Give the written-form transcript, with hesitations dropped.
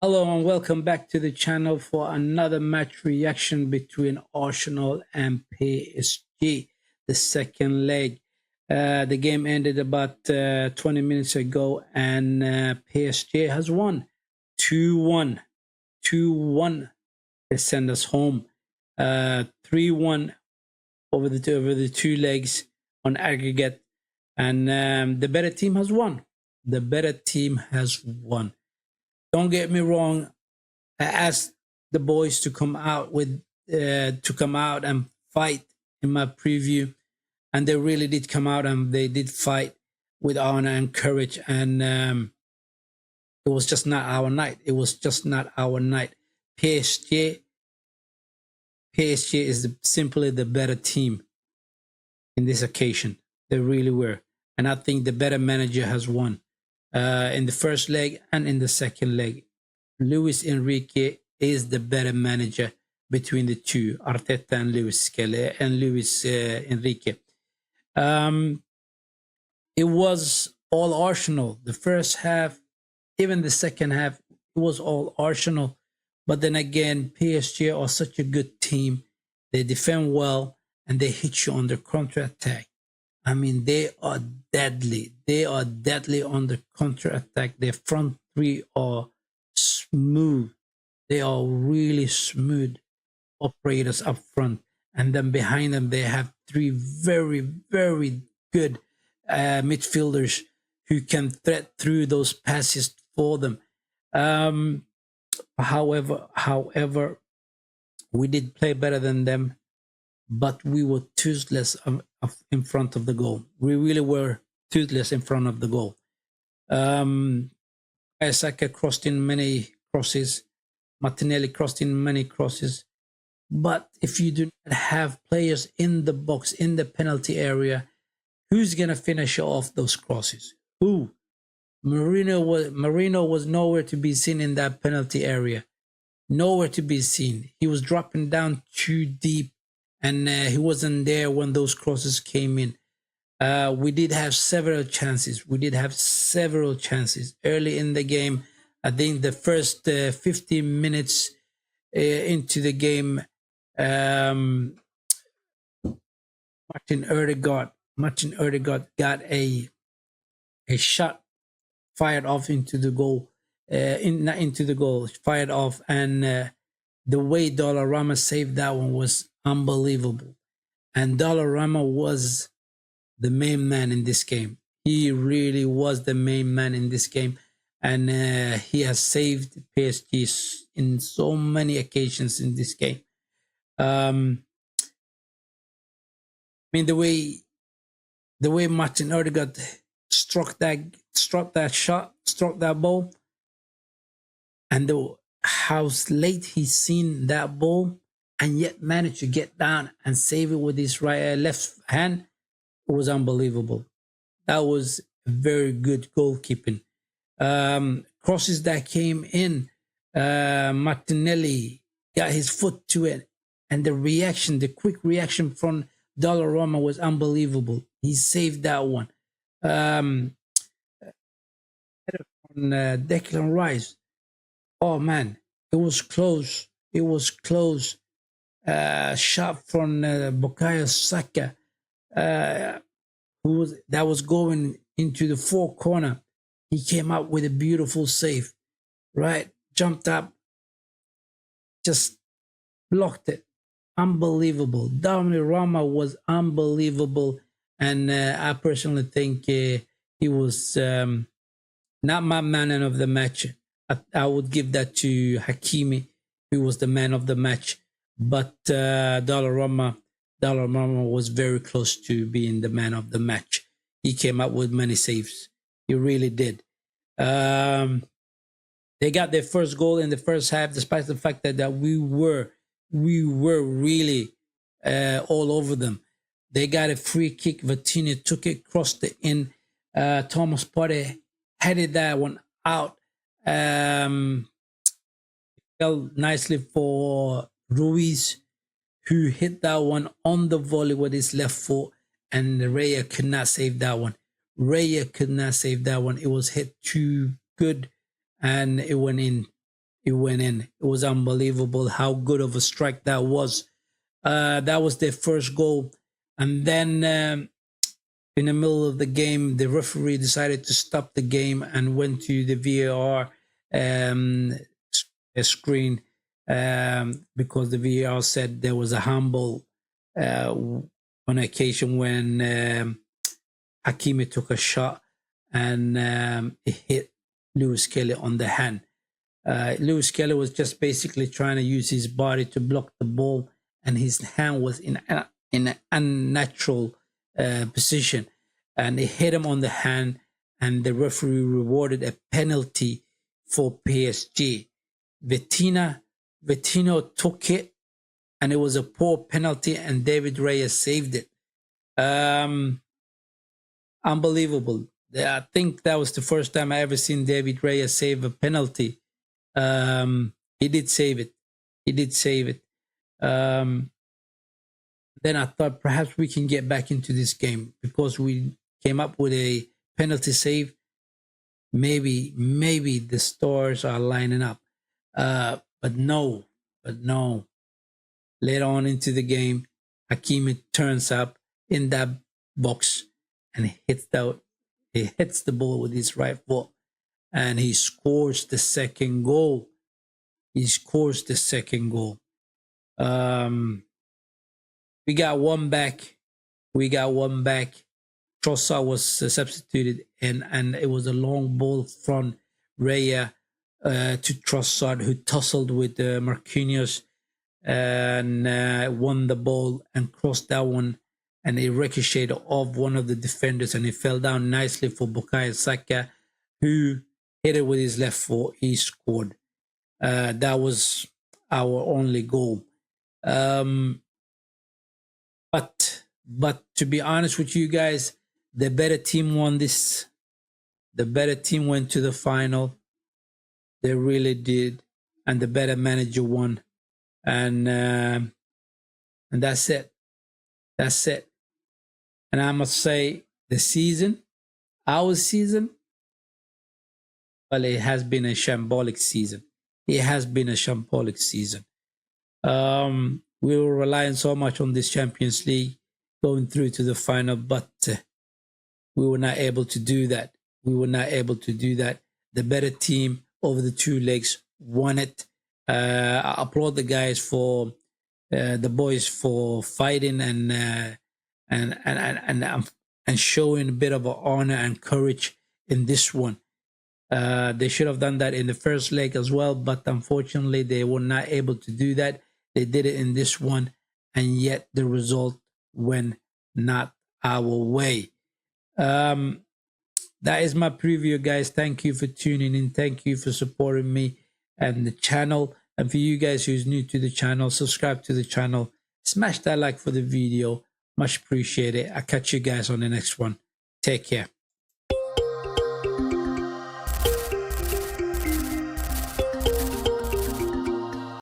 Hello and welcome back to the channel for another match reaction between Arsenal and PSG, the second leg. The game ended about 20 minutes ago and PSG has won 2-1. 2-1. They send us home. 3-1 over the two legs on aggregate. And the better team has won. The better team has won. Don't get me wrong. I asked the boys to come out and fight in my preview, and they really did come out and they did fight with honor and courage. And it was just not our night. It was just not our night. PSG, PSG is simply the better team in this occasion. They really were, and I think the better manager has won in the first leg and in the second leg. Luis Enrique is the better manager between the two, Arteta and Luis Enrique. It was all Arsenal. The first half, even the second half, it was all Arsenal. But then again, PSG are such a good team. They defend well and they hit you on the counter attack. I mean, they are deadly. They are deadly on the counter attack. Their front three are smooth. They are really smooth operators up front. And then behind them, they have three very, very good midfielders who can thread through those passes for them. However, we did play better than them, but we were toothless in front of the goal. We really were toothless in front of the goal. Isaka crossed in many crosses. Martinelli crossed in many crosses. But if you do not have players in the box, in the penalty area, who's going to finish off those crosses? Who? Marino was nowhere to be seen in that penalty area. Nowhere to be seen. He was dropping down too deep, and he wasn't there when those crosses came in. We did have several chances. Early in the game. I think the first 15 minutes into the game, Martin Odegaard got a shot fired off into the goal, fired off, and the way Dollarama saved that one was unbelievable. And Dollarama was the main man in this game. He really was the main man in this game. And he has saved PSG in so many occasions in this game. I mean, the way Martin Odegaard struck that ball, and how late he's seen that ball, and yet managed to get down and save it with his left hand, it was unbelievable. That was very good goalkeeping. Crosses that came in, Martinelli got his foot to it, and the quick reaction from Dollarama was unbelievable. He saved that one. On Declan Rice, oh man, it was close. Shot from Bukayo Saka, that was going into the fourth corner. He came out with a beautiful save, right? Jumped up, just blocked it. Unbelievable. Rama was unbelievable. And I personally think he was not my man of the match. I would give that to Hakimi, who was the man of the match. But Rama was very close to being the man of the match. He came up with many saves. He really did. They got their first goal in the first half, despite the fact that we were really all over them. They got a free kick. Vitinha took it, crossed it in. Thomas Partey headed that one out. Fell nicely for Ruiz, who hit that one on the volley with his left foot, and Raya could not save that one. It was hit too good, and it went in. it went in. It was unbelievable how good of a strike that was. That was their first goal. And then in the middle of the game, the referee decided to stop the game and went to the VAR screen because the VAR said there was a handball on occasion when Hakimi took a shot and it hit Lewis Kelly on the hand. Lewis Kelly was just basically trying to use his body to block the ball, and his hand was in an unnatural position, and it hit him on the hand, and the referee rewarded a penalty for PSG. Vitinho took it, and it was a poor penalty, and David Raya saved it. Unbelievable. I think that was the first time I ever seen David Raya save a penalty. He did save it. He did save it. Then I thought perhaps we can get back into this game because we came up with a penalty save. Maybe the stars are lining up. But no. Later on into the game, Hakimi turns up in that box and hits the ball with his right foot, and he scores the second goal. We got one back. Trossard was substituted, and it was a long ball from Raya to Trossard, who tussled with Marquinhos and won the ball and crossed that one, and it ricocheted off one of the defenders, and it fell down nicely for Bukayo Saka, who hit it with his left foot. He scored. That was our only goal. But to be honest with you guys, the better team won this. The better team went to the final. They really did, and the better manager won. And that's it. That's it. And I must say, our season, well, it has been a shambolic season. We were relying so much on this Champions League going through to the final, but we were not able to do that. The better team over the two legs won it. I applaud the guys for the boys for fighting and showing a bit of honor and courage in this one. They should have done that in the first leg as well, but unfortunately they were not able to do that. They did it in this one, and yet the result went not our way. That is my preview, guys. Thank you for tuning in. Thank you for supporting me and the channel. And for you guys who's new to the channel, subscribe to the channel. Smash that like for the video. Much appreciated. I'll catch you guys on the next one. Take care.